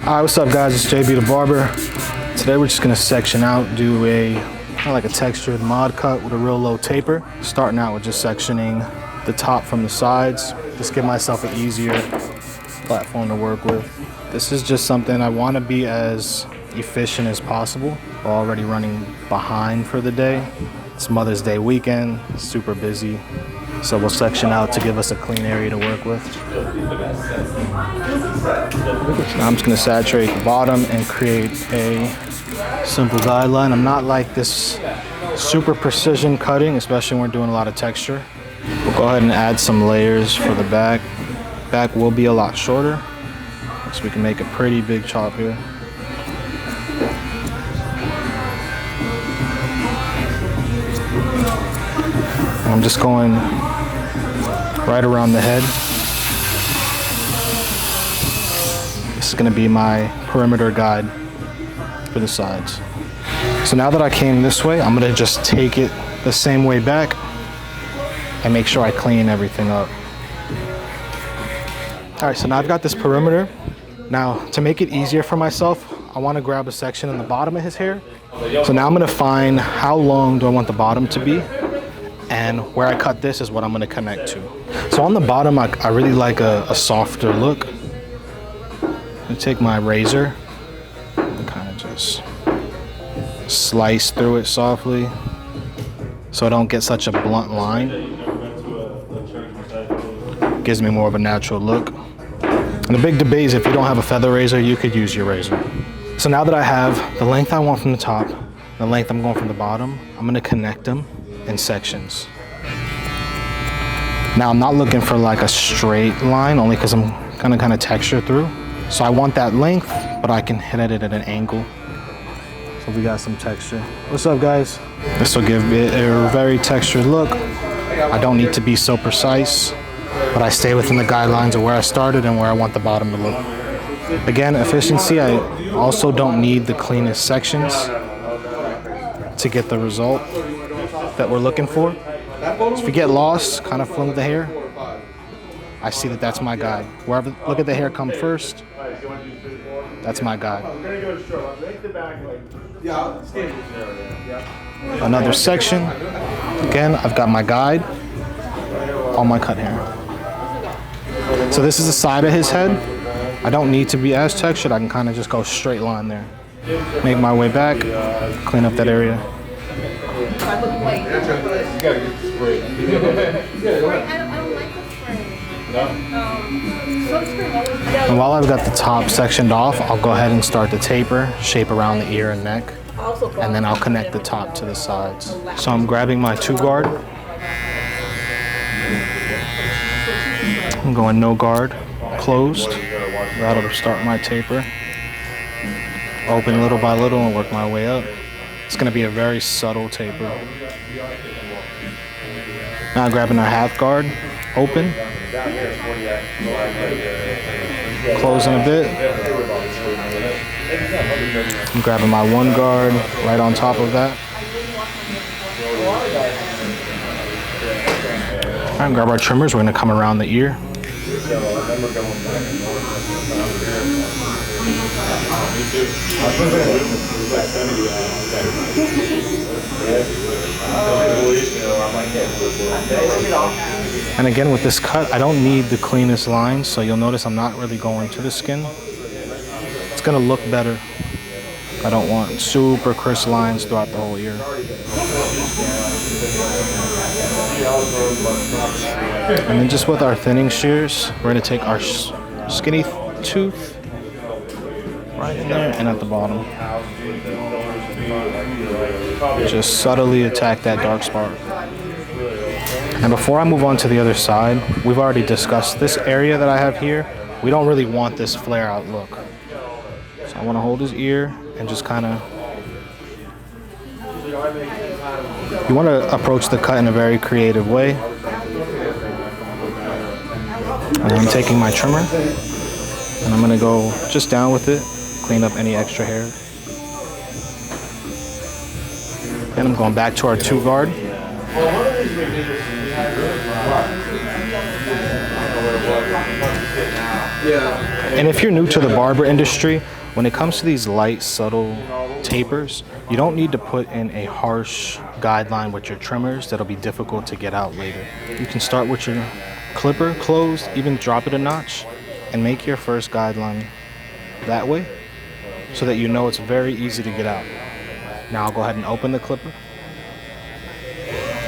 Hi, what's up guys, it's JB the Barber. Today we're just gonna section out, do a kind of like a textured mod cut with a real low taper. Starting out with just sectioning the top from the sides. Just give myself an easier platform to work with. This is just something I wanna be as efficient as possible. We're already running behind for the day. It's Mother's Day weekend, super busy. So we'll section out to give us a clean area to work with. Now I'm just gonna saturate the bottom and create a simple guideline. I'm not like this super precision cutting, especially when we're doing a lot of texture. We'll go ahead and add some layers for the back. Back will be a lot shorter, so we can make a pretty big chop here. And I'm just going right around the head. This is going to be my perimeter guide for the sides. So now that I came this way, I'm going to just take it the same way back and make sure I clean everything up. All right, so now I've got this perimeter. Now, to make it easier for myself, I want to grab a section in the bottom of his hair. So now I'm going to find how long do I want the bottom to be, and where I cut this is what I'm going to connect to. So on the bottom, I really like a softer look. I'm going to take my razor and kind of just slice through it softly so I don't get such a blunt line. Gives me more of a natural look. And the big debate is if you don't have a feather razor, you could use your razor. So now that I have the length I want from the top, the length I'm going from the bottom, I'm going to connect them in sections. Now I'm not looking for like a straight line, only because I'm gonna kind of texture through. So I want that length, but I can hit it at an angle. So we got some texture. What's up guys? This will give it a very textured look. I don't need to be so precise, but I stay within the guidelines of where I started and where I want the bottom to look. Again, efficiency, I also don't need the cleanest sections to get the result that we're looking for. So if you get lost, kind of fling the hair, I see that that's my guide. Wherever, look at the hair come first, that's my guide. Another section, again, I've got my guide on my cut hair. So this is the side of his head. I don't need to be as textured, I can kind of just go straight line there. Make my way back, clean up that area. And while I've got the top sectioned off, I'll go ahead and start the taper, shape around the ear and neck, and then I'll connect the top to the sides. So I'm grabbing my 2-guard. I'm going no guard, closed. That'll start my taper. Open little by little and work my way up. It's going to be a very subtle taper. Now grabbing our 1/2 guard, open, closing a bit. I'm grabbing my 1 guard right on top of that. All right, grab our trimmers. We're going to come around the ear. And again, with this cut, I don't need the cleanest lines, so you'll notice I'm not really going to the skin. It's gonna look better. I don't want super crisp lines throughout the whole ear. And then just with our thinning shears, we're gonna take our skinny tooth right in there and at the bottom. Just subtly attack that dark spot. And before I move on to the other side, we've already discussed this area that I have here. We don't really want this flare out look. So I want to hold his ear and just kind of, you want to approach the cut in a very creative way. And I'm taking my trimmer and I'm going to go just down with it, clean up any extra hair. And I'm going back to our 2-guard. Yeah. And if you're new to the barber industry, When it comes to these light, subtle tapers, you don't need to put in a harsh guideline with your trimmers that'll be difficult to get out later. You can start with your clipper closed, even drop it a notch, and make your first guideline that way so that you know it's very easy to get out. Now I'll go ahead and open the clipper.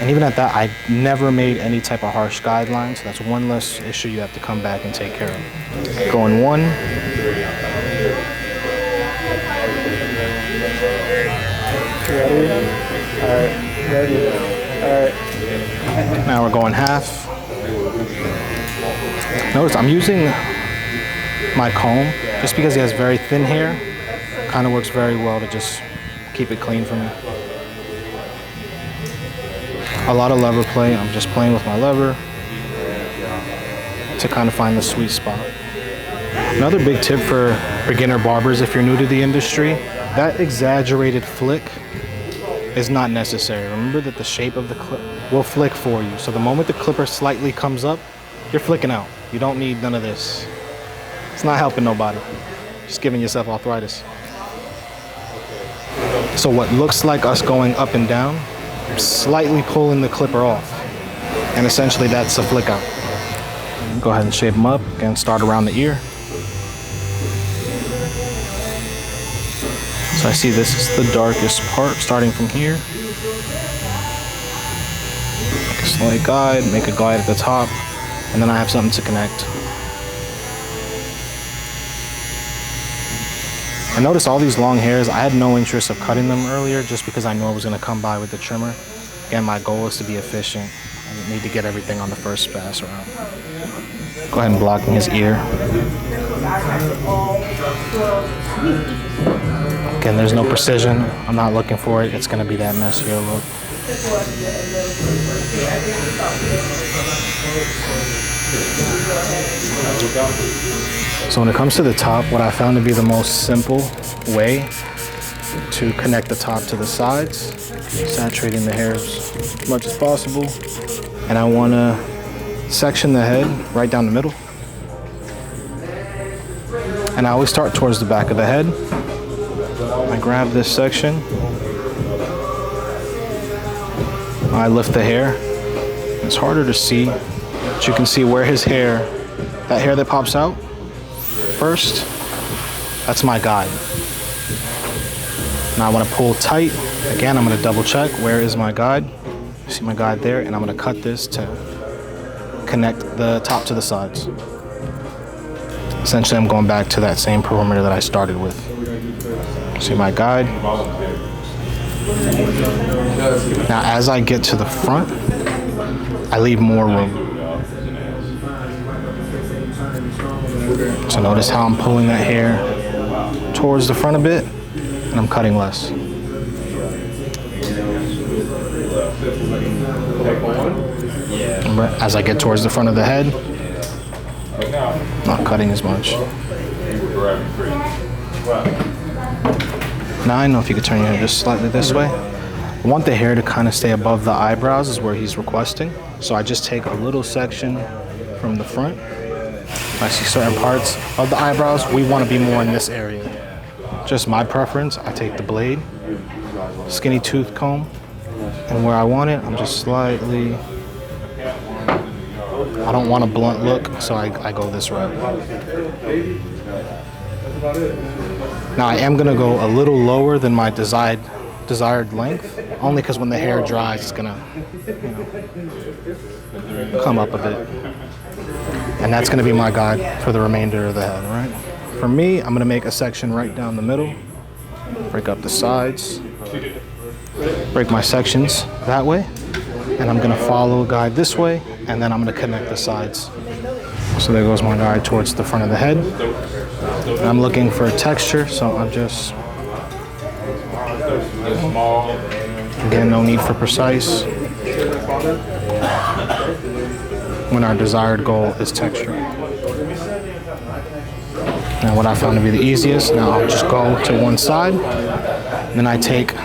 And even at that, I never made any type of harsh guideline, so that's one less issue you have to come back and take care of. Going one. Ready? All right. Ready? All right. Now we're going half. Notice I'm using my comb just because he has very thin hair. Kind of works very well to just keep it clean for me. A lot of lever play. I'm just playing with my lever to kind of find the sweet spot. Another big tip for beginner barbers, if you're new to the industry, that exaggerated flick is not necessary. Remember that the shape of the clip will flick for you. So the moment the clipper slightly comes up, you're flicking out. You don't need none of this. It's not helping nobody. Just giving yourself arthritis. So what looks like us going up and down, slightly pulling the clipper off. And essentially that's a flick out. Go ahead and shape them up. Again, start around the ear. So I see this is the darkest part, starting from here. Make a slight guide, make a glide at the top, and then I have something to connect. And notice all these long hairs, I had no interest of cutting them earlier just because I knew I was gonna come by with the trimmer. Again, my goal is to be efficient. I didn't need to get everything on the first pass around. Go ahead and blocking his ear. Again, there's no precision. I'm not looking for it. It's gonna be that messier look. So when it comes to the top, what I found to be the most simple way to connect the top to the sides, saturating the hairs as much as possible. And I wanna section the head right down the middle. And I always start towards the back of the head. I grab this section. I lift the hair. It's harder to see, but you can see where his hair, that hair that pops out first, that's my guide. Now I want to pull tight. Again, I'm going to double check where is my guide. See my guide there, and I'm going to cut this to connect the top to the sides. Essentially, I'm going back to that same perimeter that I started with. See my guide. Now, as I get to the front, I leave more room. So notice how I'm pulling that hair towards the front a bit, and I'm cutting less. As I get towards the front of the head, not cutting as much. Now I know if you could turn your head just slightly this way. I want the hair to kind of stay above the eyebrows is where he's requesting. So I just take a little section from the front. I see certain parts of the eyebrows, we want to be more in this area. Just my preference, I take the blade, skinny tooth comb, and where I want it, I'm just slightly, I don't want a blunt look, so I go this route. Now I am gonna go a little lower than my desired length, only because when the hair dries, it's gonna, come up a bit. And that's gonna be my guide for the remainder of the head, right? For me, I'm gonna make a section right down the middle, break up the sides, break my sections that way, and I'm gonna follow a guide this way, and then I'm gonna connect the sides. So there goes my guide towards the front of the head. And I'm looking for a texture, so I'm just, again, no need for precise, when our desired goal is texture. Now what I found to be the easiest, now I'll just go to one side, then I take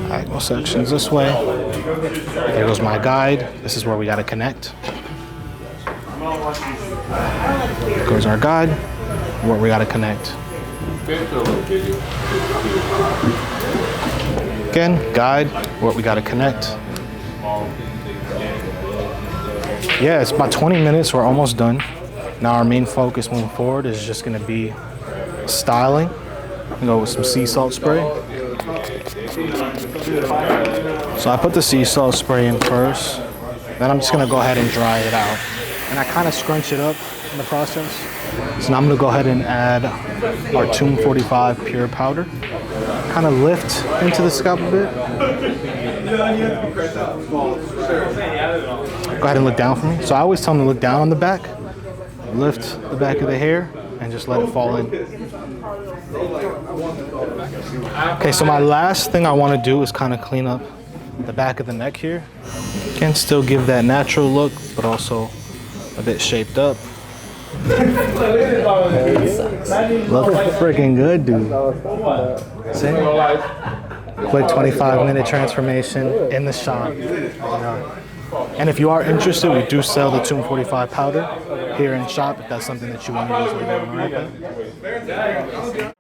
diagonal sections this way. There goes my guide. This is where we gotta connect. There goes our guide, where we gotta connect. Again, guide what we got to connect. Yeah, it's about 20 minutes. We're almost done. Now our main focus moving forward is just going to be styling. We go with some sea salt spray. So I put the sea salt spray in first. Then I'm just going to go ahead and dry it out. And I kind of scrunch it up in the process. So now I'm going to go ahead and add our Tomb45 pure powder. Kind of lift into the scalp a bit. Go ahead and look down for me. So I always tell them to look down on the back, lift the back of the hair, and just let it fall in. Okay, so my last thing I want to do is kind of clean up the back of the neck here. Can still give that natural look, but also a bit shaped up. Looking freaking good, dude. See? Quick 25-minute transformation in the shop. And if you are interested, we do sell the Tomb45 powder here in shop if that's something that you want to use later on.